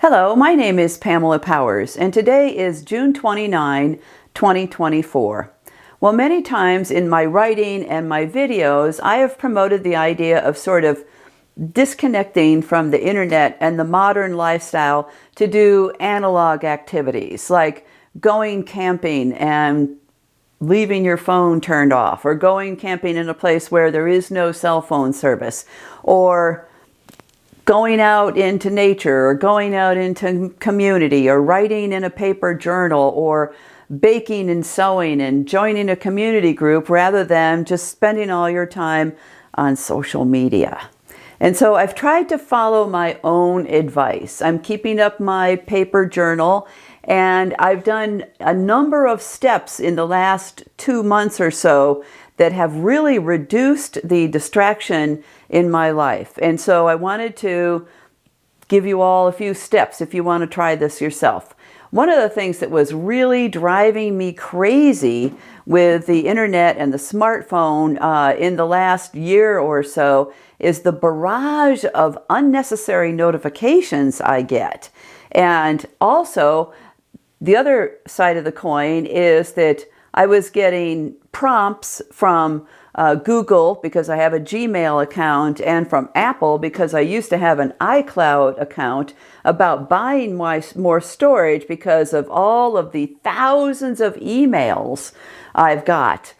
Hello, my name is Pamela Powers, and today is June 29, 2024. Well, many times in my writing and my videos, I have promoted the idea of sort of disconnecting from the internet and the modern lifestyle to do analog activities like going camping and leaving your phone turned off, or going camping in a place where there is no cell phone service, or going out into nature, or going out into community, or writing in a paper journal, or baking and sewing and joining a community group rather than just spending all your time on social media. And so I've tried to follow my own advice. I'm keeping up my paper journal, and I've done a number of steps in the last 2 months or so that have really reduced the distraction in my life. And so I wanted to give you all a few steps if you want to try this yourself. One of the things that was really driving me crazy with the internet and the smartphone in the last year or so is the barrage of unnecessary notifications I get. And also, the other side of the coin is that I was getting prompts from Google because I have a Gmail account, and from Apple because I used to have an iCloud account, about buying more storage because of all of the thousands of emails I've got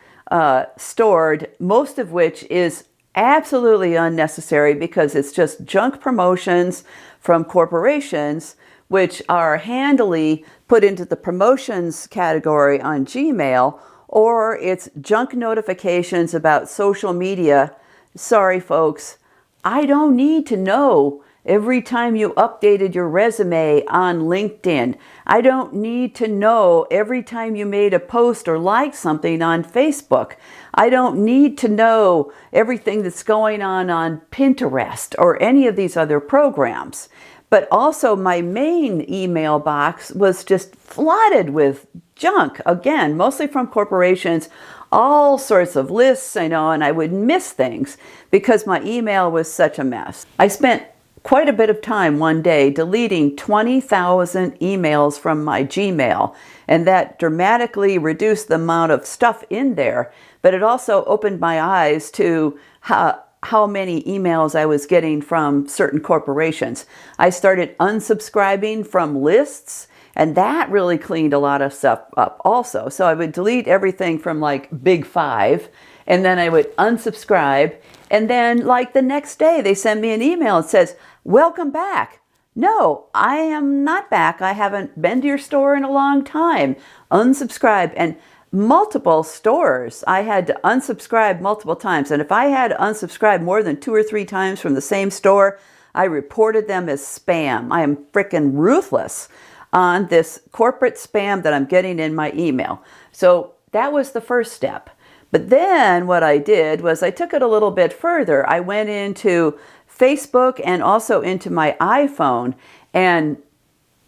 stored, most of which is absolutely unnecessary because it's just junk promotions from corporations, which are handily put into the promotions category on Gmail, or it's junk notifications about social media. Sorry, folks, I don't need to know every time you updated your resume on LinkedIn. I don't need to know every time you made a post or liked something on Facebook. I don't need to know everything that's going on Pinterest or any of these other programs. But also my main email box was just flooded with junk, again, mostly from corporations, all sorts of lists, and I would miss things because my email was such a mess. I spent quite a bit of time one day deleting 20,000 emails from my Gmail, and that dramatically reduced the amount of stuff in there, but it also opened my eyes to how many emails I was getting from certain corporations. I started unsubscribing from lists, and that really cleaned a lot of stuff up also. So I would delete everything from like Big Five, and then I would unsubscribe, and then like the next day they send me an email that says, "Welcome back." No, I am not back. I haven't been to your store in a long time. Unsubscribe. And multiple stores, I had to unsubscribe multiple times. And if I had to unsubscribe more than 2 or 3 times from the same store, I reported them as spam. I am frickin' ruthless on this corporate spam that I'm getting in my email. So that was the first step. But then what I did was I took it a little bit further. I went into Facebook and also into my iPhone and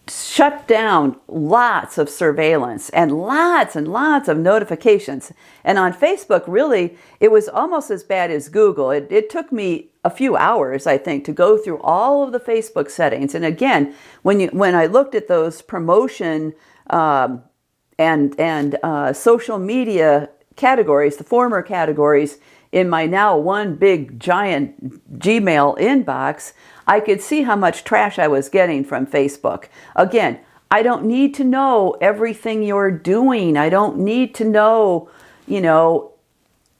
shut down lots of surveillance and lots of notifications. And on Facebook, really, it was almost as bad as Google. It took me a few hours, I think, to go through all of the Facebook settings. And again, when I looked at those promotion and social media categories, the former categories, in my now one big giant Gmail inbox, I could see how much trash I was getting from Facebook. Again, I don't need to know everything you're doing. I don't need to know,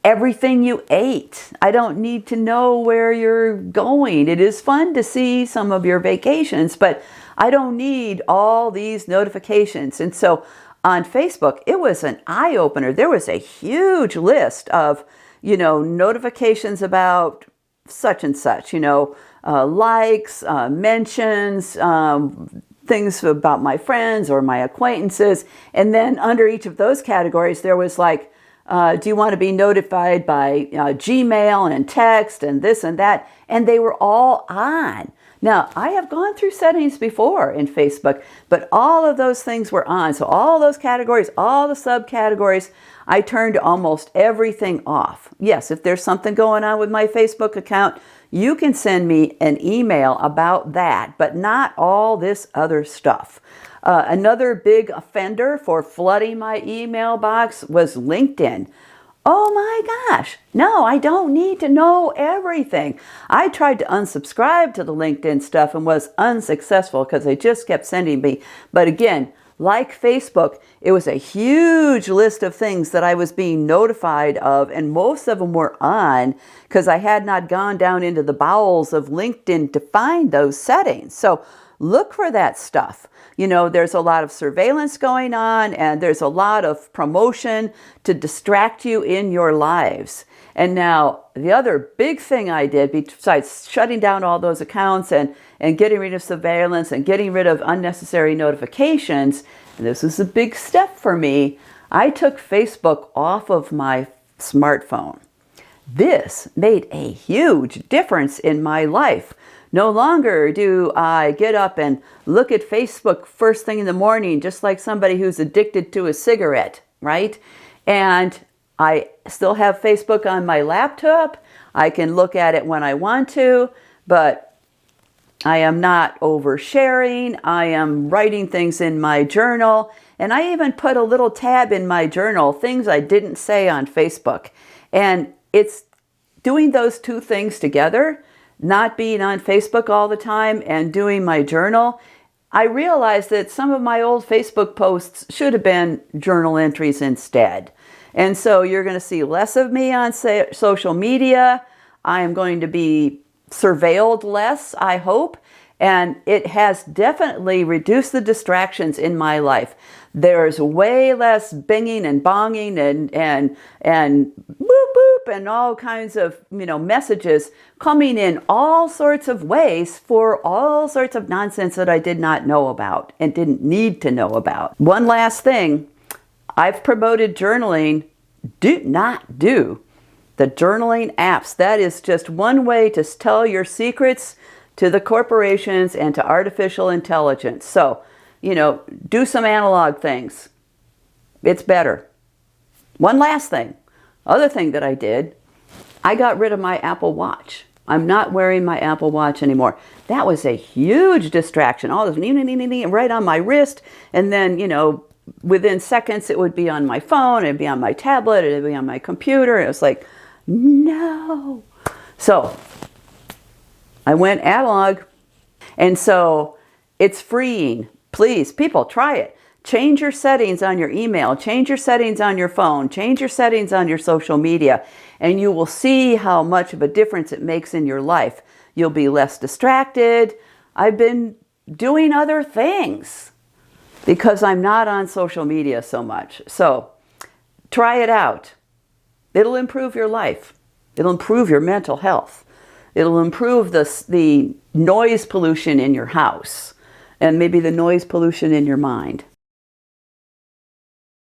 everything you ate. I don't need to know where you're going. It is fun to see some of your vacations, but I don't need all these notifications. And so on Facebook, it was an eye-opener. There was a huge list of notifications about such and such, likes, mentions, things about my friends or my acquaintances. And then under each of those categories, there was like, do you want to be notified by Gmail and text and this and that? And they were all on. Now, I have gone through settings before in Facebook, but all of those things were on. So all those categories, all the subcategories, I turned almost everything off. Yes, if there's something going on with my Facebook account, you can send me an email about that, but not all this other stuff. Another big offender for flooding my email box was LinkedIn. Oh my gosh, no, I don't need to know everything. I tried to unsubscribe to the LinkedIn stuff and was unsuccessful because they just kept sending me. But again, like Facebook, it was a huge list of things that I was being notified of, and most of them were on because I had not gone down into the bowels of LinkedIn to find those settings. So look for that stuff. You know, there's a lot of surveillance going on, and there's a lot of promotion to distract you in your lives. And now the other big thing I did, besides shutting down all those accounts and getting rid of surveillance and getting rid of unnecessary notifications, and this is a big step for me, I took Facebook off of my smartphone. This made a huge difference in my life. No longer do I get up and look at Facebook first thing in the morning, just like somebody who's addicted to a cigarette, right? And I still have Facebook on my laptop. I can look at it when I want to, but I am not oversharing. I am writing things in my journal. And I even put a little tab in my journal, things I didn't say on Facebook. And it's doing those two things together, not being on Facebook all the time and doing my journal. I realized that some of my old Facebook posts should have been journal entries instead. And so you're going to see less of me on social media. I am going to be surveilled less, I hope. And it has definitely reduced the distractions in my life. There's way less binging and bonging and boop boop and all kinds of, messages coming in all sorts of ways for all sorts of nonsense that I did not know about and didn't need to know about. One last thing, I've promoted journaling. Do not do the journaling apps. That is just one way to tell your secrets to the corporations and to artificial intelligence. So, do some analog things. It's better. One last thing. Other thing that I did, I got rid of my Apple Watch. I'm not wearing my Apple Watch anymore. That was a huge distraction. All this right on my wrist. And then, within seconds it would be on my phone, it'd be on my tablet, it'd be on my computer. It was like, no. So I went analog. And so it's freeing. Please, people, try it. Change your settings on your email, change your settings on your phone, change your settings on your social media, and you will see how much of a difference it makes in your life. You'll be less distracted. I've been doing other things because I'm not on social media so much. So try it out. It'll improve your life. It'll improve your mental health. It'll improve the noise pollution in your house and maybe the noise pollution in your mind.